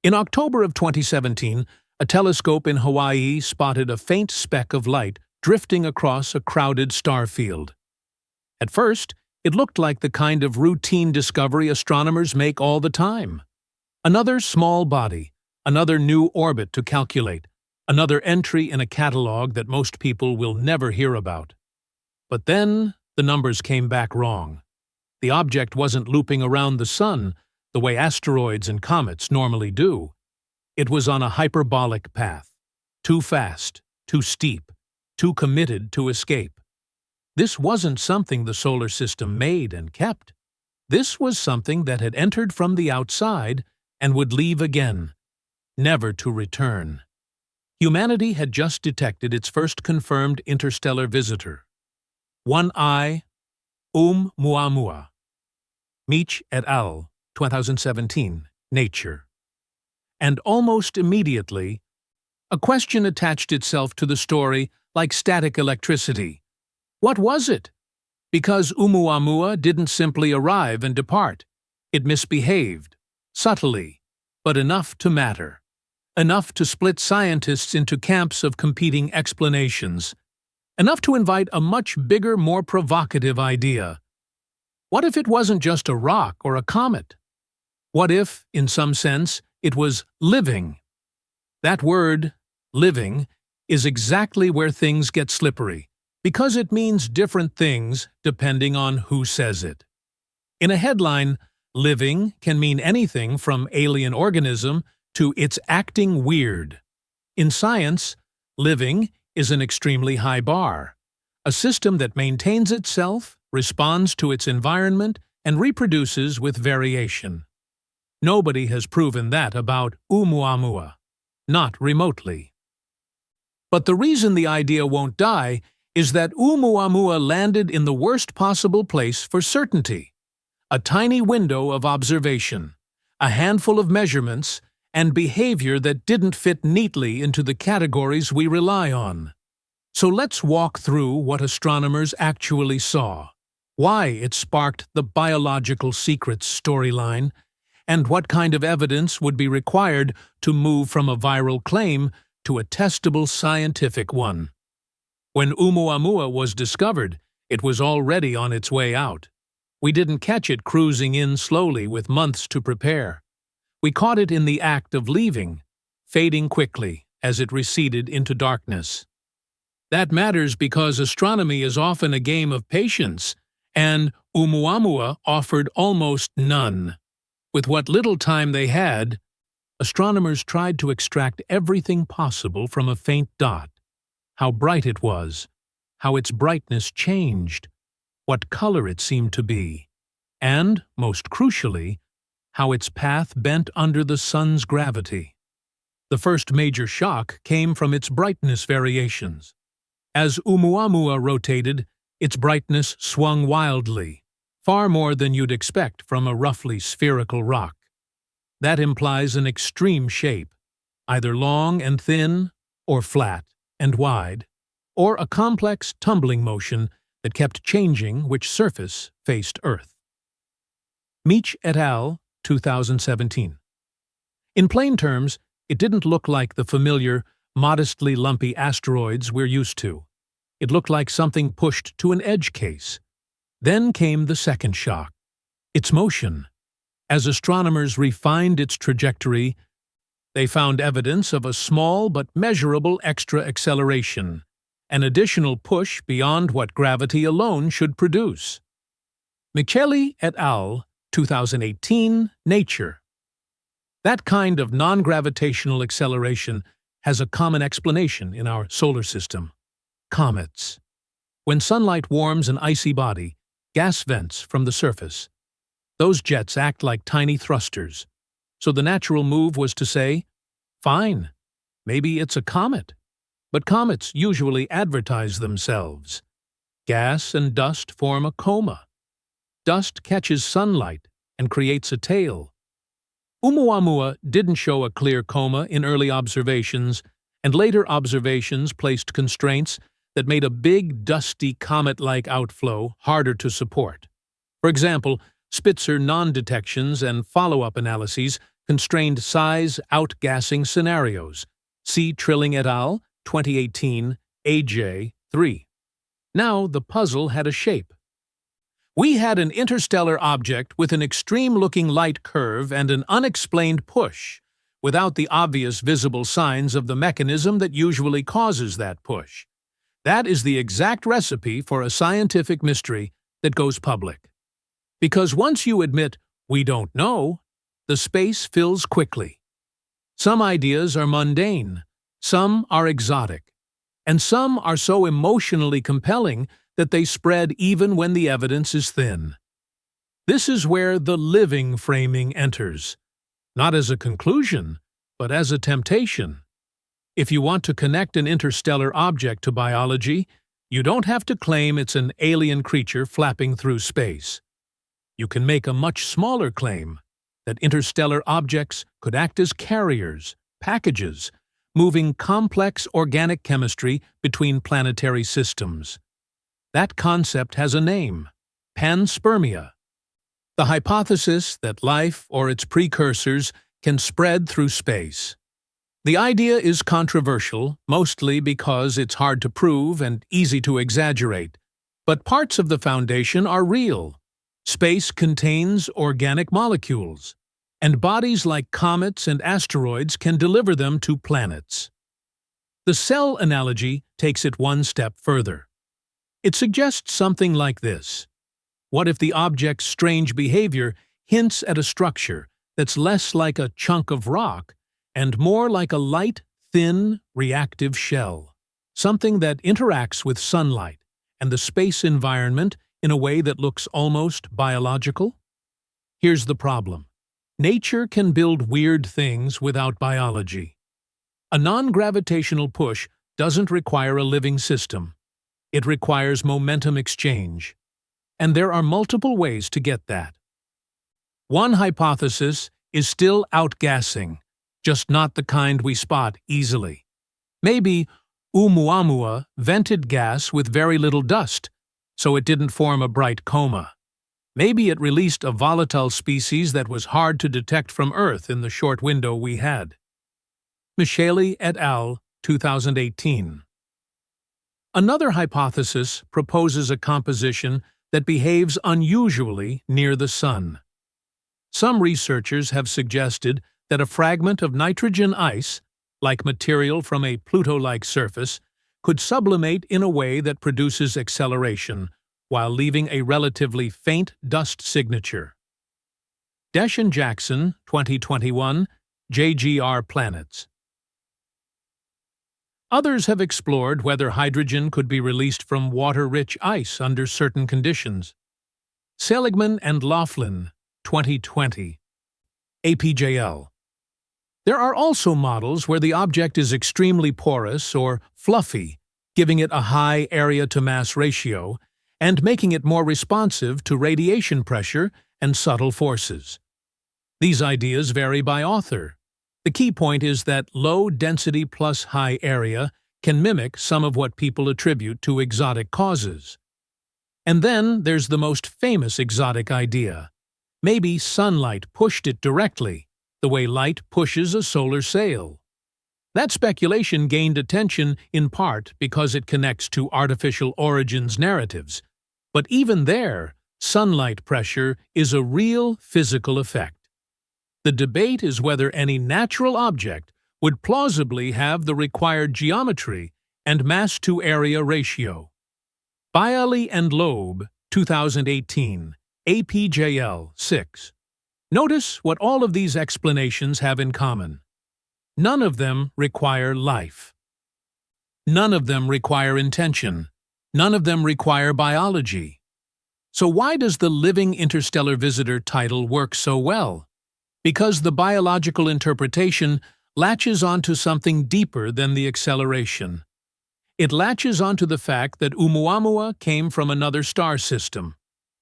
In October of 2017, a telescope in Hawaii spotted a faint speck of light drifting across a crowded star field. At first, it looked like the kind of routine discovery astronomers make all the time. Another small body, another new orbit to calculate, another entry in a catalog that most people will never hear about. But then, the numbers came back wrong. The object wasn't looping around the sun the way asteroids and comets normally do. It was on a hyperbolic path, too fast, too steep, too committed to escape. This wasn't something the solar system made and kept. This was something that had entered from the outside and would leave again, never to return. Humanity had just detected its first confirmed interstellar visitor. One-eye Oumuamua. Meech et al., 2017, Nature. And almost immediately, a question attached itself to the story like static electricity. What was it? Because Oumuamua didn't simply arrive and depart. It misbehaved, subtly, but enough to matter. Enough to split scientists into camps of competing explanations. Enough to invite a much bigger, more provocative idea. What if it wasn't just a rock or a comet? What if, in some sense, it was living? That word, living, is exactly where things get slippery, because it means different things depending on who says it. In a headline, living can mean anything from alien organism to it's acting weird. In science, living is an extremely high bar, a system that maintains itself, responds to its environment, and reproduces with variation. Nobody has proven that about Oumuamua, not remotely. But the reason the idea won't die is that Oumuamua landed in the worst possible place for certainty. A tiny window of observation, a handful of measurements, and behavior that didn't fit neatly into the categories we rely on. So let's walk through what astronomers actually saw, why it sparked the biological secrets storyline, and what kind of evidence would be required to move from a viral claim to a testable scientific one. When Oumuamua was discovered, it was already on its way out. We didn't catch it cruising in slowly with months to prepare. We caught it in the act of leaving, fading quickly as it receded into darkness. That matters because astronomy is often a game of patience, and Oumuamua offered almost none. With what little time they had, astronomers tried to extract everything possible from a faint dot. How bright it was, how its brightness changed, what color it seemed to be, and, most crucially, how its path bent under the sun's gravity. The first major shock came from its brightness variations. As Oumuamua rotated, its brightness swung wildly, far more than you'd expect from a roughly spherical rock. That implies an extreme shape, either long and thin, or flat and wide, or a complex tumbling motion that kept changing which surface faced Earth. Meech et al., 2017. In plain terms, it didn't look like the familiar, modestly lumpy asteroids we're used to. It looked like something pushed to an edge case. Then came the second shock, its motion. As astronomers refined its trajectory, they found evidence of a small but measurable extra acceleration, an additional push beyond what gravity alone should produce. Micheli et al., 2018, Nature. That kind of non-gravitational acceleration has a common explanation in our solar system: comets. When sunlight warms an icy body, gas vents from the surface. Those jets act like tiny thrusters. So the natural move was to say, fine, maybe it's a comet. But comets usually advertise themselves. Gas and dust form a coma. Dust catches sunlight and creates a tail. Oumuamua didn't show a clear coma in early observations, and later observations placed constraints that made a big, dusty, comet-like outflow harder to support. For example, Spitzer non-detections and follow-up analyses constrained size outgassing scenarios. See Trilling et al., 2018, AJ 3. Now the puzzle had a shape. We had an interstellar object with an extreme-looking light curve and an unexplained push, without the obvious visible signs of the mechanism that usually causes that push. That is the exact recipe for a scientific mystery that goes public. Because once you admit, "we don't know," the space fills quickly. Some ideas are mundane, some are exotic, and some are so emotionally compelling that they spread even when the evidence is thin. This is where the living framing enters, not as a conclusion, but as a temptation. If you want to connect an interstellar object to biology, you don't have to claim it's an alien creature flapping through space. You can make a much smaller claim that interstellar objects could act as carriers, packages, moving complex organic chemistry between planetary systems. That concept has a name: panspermia. The hypothesis that life or its precursors can spread through space. The idea is controversial, mostly because it's hard to prove and easy to exaggerate, but parts of the foundation are real. Space contains organic molecules, and bodies like comets and asteroids can deliver them to planets. The cell analogy takes it one step further. It suggests something like this. What if the object's strange behavior hints at a structure that's less like a chunk of rock and more like a light, thin, reactive shell, something that interacts with sunlight and the space environment in a way that looks almost biological? Here's the problem. Nature can build weird things without biology. A non-gravitational push doesn't require a living system. It requires momentum exchange. And there are multiple ways to get that. One hypothesis is still outgassing, just not the kind we spot easily. Maybe Oumuamua vented gas with very little dust, so it didn't form a bright coma. Maybe it released a volatile species that was hard to detect from Earth in the short window we had. Micheli et al., 2018. Another hypothesis proposes a composition that behaves unusually near the Sun. Some researchers have suggested that a fragment of nitrogen ice, like material from a Pluto-like surface, could sublimate in a way that produces acceleration, while leaving a relatively faint dust signature. Desch and Jackson, 2021, JGR Planets. Others have explored whether hydrogen could be released from water-rich ice under certain conditions. Seligman and Laughlin, 2020. APJL. There are also models where the object is extremely porous or fluffy, giving it a high area-to-mass ratio and making it more responsive to radiation pressure and subtle forces. These ideas vary by author. The key point is that low density plus high area can mimic some of what people attribute to exotic causes. And then there's the most famous exotic idea. Maybe sunlight pushed it directly, the way light pushes a solar sail. That speculation gained attention in part because it connects to artificial origins narratives. But even there, sunlight pressure is a real physical effect. The debate is whether any natural object would plausibly have the required geometry and mass-to-area ratio. Bialy and Loeb, 2018, APJL 6. Notice what all of these explanations have in common. None of them require life. None of them require intention. None of them require biology. So why does the Living Interstellar Visitor title work so well? Because the biological interpretation latches onto something deeper than the acceleration. It latches onto the fact that Oumuamua came from another star system.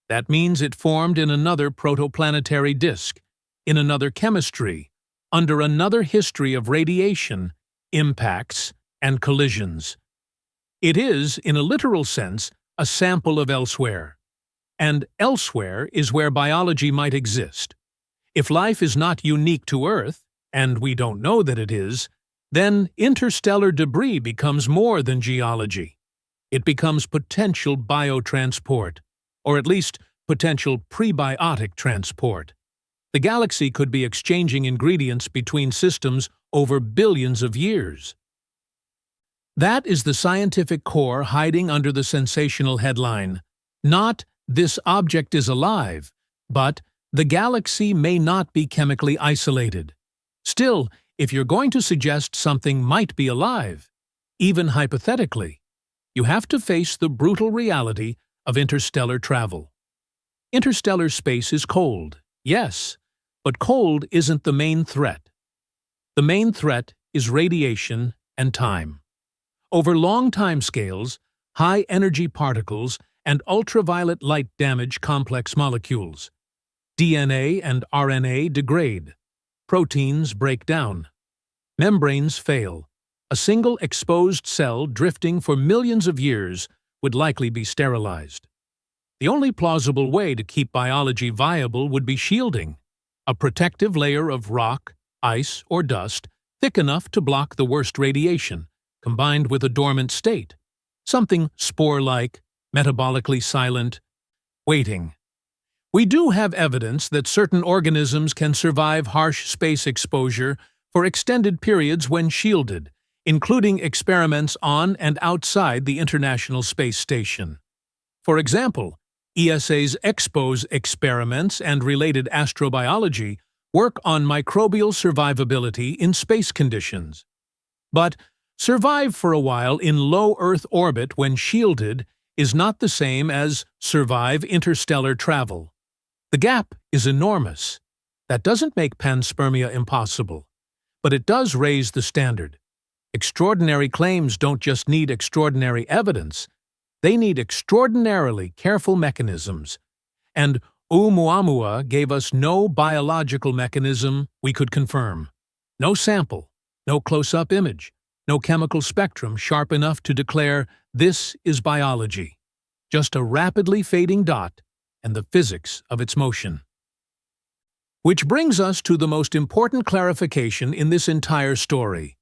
That means it formed in another protoplanetary disk, in another chemistry, under another history of radiation, impacts, and collisions. It is, in a literal sense, a sample of elsewhere. And elsewhere is where biology might exist. If life is not unique to Earth, and we don't know that it is, then interstellar debris becomes more than geology. It becomes potential biotransport, or at least potential prebiotic transport. The galaxy could be exchanging ingredients between systems over billions of years. That is the scientific core hiding under the sensational headline. Not, "This object is alive," but "The galaxy may not be chemically isolated." Still, if you're going to suggest something might be alive, even hypothetically, you have to face the brutal reality of interstellar travel. Interstellar space is cold, yes, but cold isn't the main threat. The main threat is radiation and time. Over long timescales, high-energy particles and ultraviolet light damage complex molecules. DNA and RNA degrade. Proteins break down. Membranes fail. A single exposed cell drifting for millions of years would likely be sterilized. The only plausible way to keep biology viable would be shielding, a protective layer of rock, ice, or dust thick enough to block the worst radiation, combined with a dormant state, something spore-like, metabolically silent, waiting. We do have evidence that certain organisms can survive harsh space exposure for extended periods when shielded, including experiments on and outside the International Space Station. For example, ESA's EXPOSE experiments and related astrobiology work on microbial survivability in space conditions. But survive for a while in low Earth orbit when shielded is not the same as survive interstellar travel. The gap is enormous. That doesn't make panspermia impossible, but it does raise the standard. Extraordinary claims don't just need extraordinary evidence, they need extraordinarily careful mechanisms. And Oumuamua gave us no biological mechanism we could confirm. No sample, no close-up image, no chemical spectrum sharp enough to declare this is biology. Just a rapidly fading dot and the physics of its motion. Which brings us to the most important clarification in this entire story.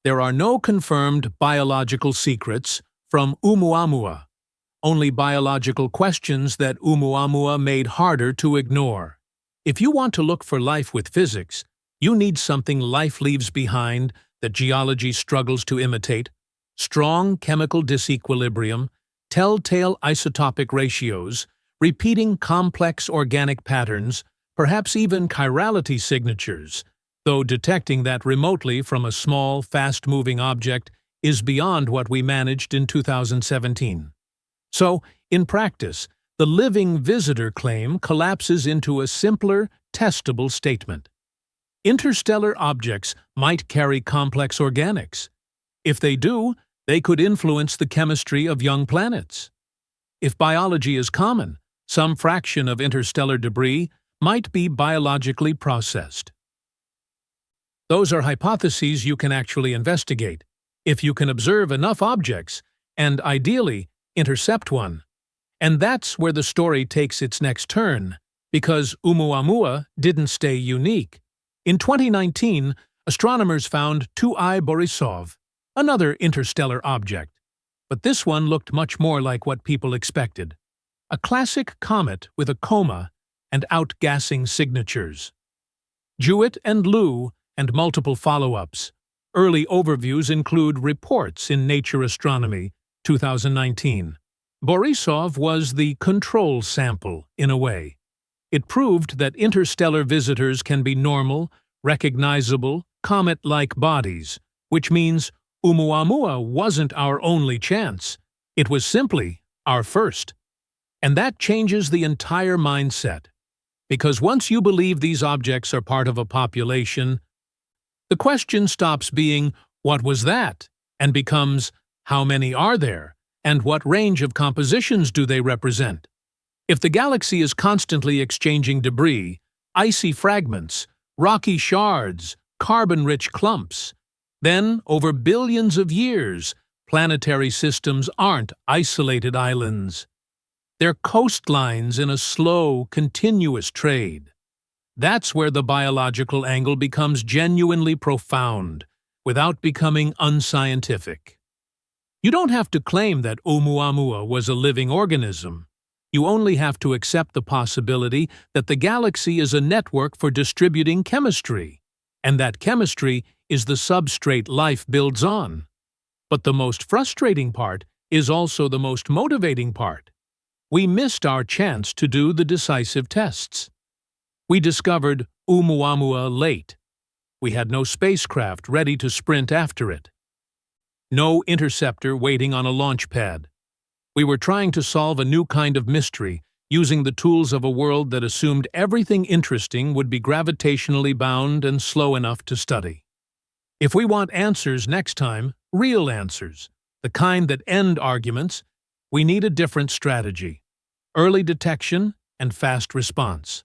There are no confirmed biological secrets from Oumuamua, only biological questions that Oumuamua made harder to ignore. If you want to look for life with physics, you need something life leaves behind that geology struggles to imitate: strong chemical disequilibrium, telltale isotopic ratios, repeating complex organic patterns, perhaps even chirality signatures, though detecting that remotely from a small, fast-moving object is beyond what we managed in 2017. So, in practice, the living visitor claim collapses into a simpler, testable statement. Interstellar objects might carry complex organics. If they do, they could influence the chemistry of young planets. If biology is common, some fraction of interstellar debris might be biologically processed. Those are hypotheses you can actually investigate, if you can observe enough objects, and ideally, intercept one. And that's where the story takes its next turn, because Oumuamua didn't stay unique. In 2019, astronomers found 2I Borisov, another interstellar object. But this one looked much more like what people expected: a classic comet with a coma and outgassing signatures. Jewett and Liu and multiple follow-ups. Early overviews include reports in Nature Astronomy, 2019. Borisov was the control sample, in a way. It proved that interstellar visitors can be normal, recognizable, comet-like bodies, which means Oumuamua wasn't our only chance. It was simply our first. And that changes the entire mindset. Because once you believe these objects are part of a population, the question stops being, "What was that?" and becomes, "How many are there? And what range of compositions do they represent?" If the galaxy is constantly exchanging debris, icy fragments, rocky shards, carbon-rich clumps, then, over billions of years, planetary systems aren't isolated islands. They're coastlines in a slow, continuous trade. That's where the biological angle becomes genuinely profound, without becoming unscientific. You don't have to claim that Oumuamua was a living organism. You only have to accept the possibility that the galaxy is a network for distributing chemistry, and that chemistry is the substrate life builds on. But the most frustrating part is also the most motivating part. We missed our chance to do the decisive tests. We discovered Oumuamua late. We had no spacecraft ready to sprint after it. No interceptor waiting on a launch pad. We were trying to solve a new kind of mystery, using the tools of a world that assumed everything interesting would be gravitationally bound and slow enough to study. If we want answers next time, real answers, the kind that end arguments, we need a different strategy: early detection and fast response.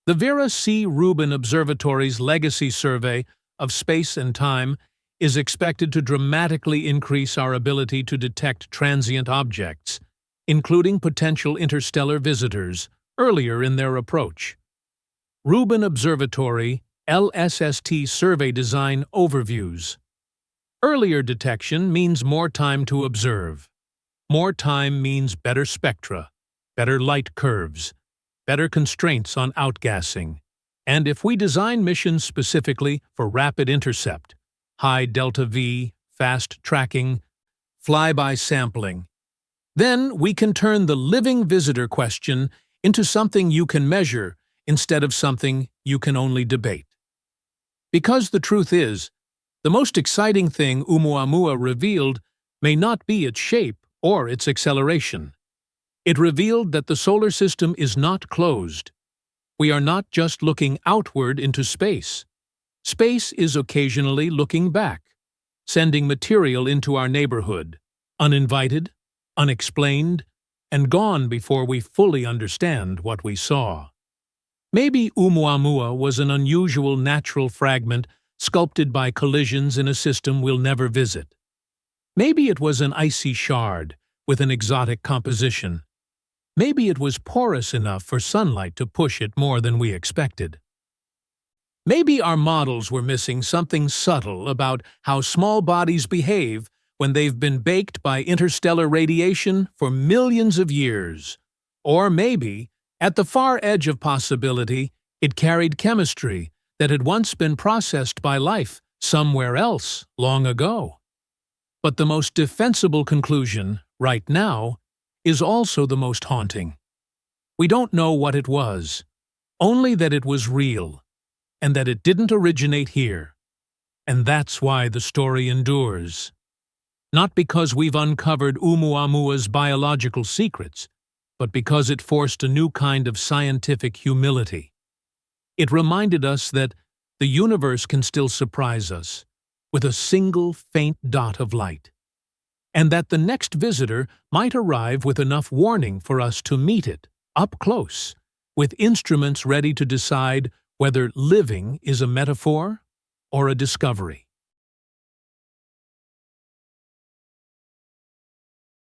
The Vera C. Rubin Observatory's Legacy Survey of Space and Time is expected to dramatically increase our ability to detect transient objects, including potential interstellar visitors, earlier in their approach. Rubin Observatory LSST Survey Design Overviews. Earlier detection means more time to observe. More time means better spectra, better light curves, better constraints on outgassing. And if we design missions specifically for rapid intercept, high delta V, fast tracking, flyby sampling, then we can turn the living visitor question into something you can measure instead of something you can only debate. Because the truth is, the most exciting thing Oumuamua revealed may not be its shape or its acceleration. It revealed that the solar system is not closed. We are not just looking outward into space. Space is occasionally looking back, sending material into our neighborhood, uninvited, unexplained, and gone before we fully understand what we saw. Maybe Oumuamua was an unusual natural fragment sculpted by collisions in a system we'll never visit. Maybe it was an icy shard with an exotic composition. Maybe it was porous enough for sunlight to push it more than we expected. Maybe our models were missing something subtle about how small bodies behave when they've been baked by interstellar radiation for millions of years. Or maybe, at the far edge of possibility, it carried chemistry that had once been processed by life somewhere else long ago. But the most defensible conclusion, right now, is also the most haunting. We don't know what it was, only that it was real, and that it didn't originate here. And that's why the story endures. Not because we've uncovered Oumuamua's biological secrets, but because it forced a new kind of scientific humility. It reminded us that the universe can still surprise us with a single faint dot of light, and that the next visitor might arrive with enough warning for us to meet it, up close, with instruments ready to decide whether living is a metaphor or a discovery.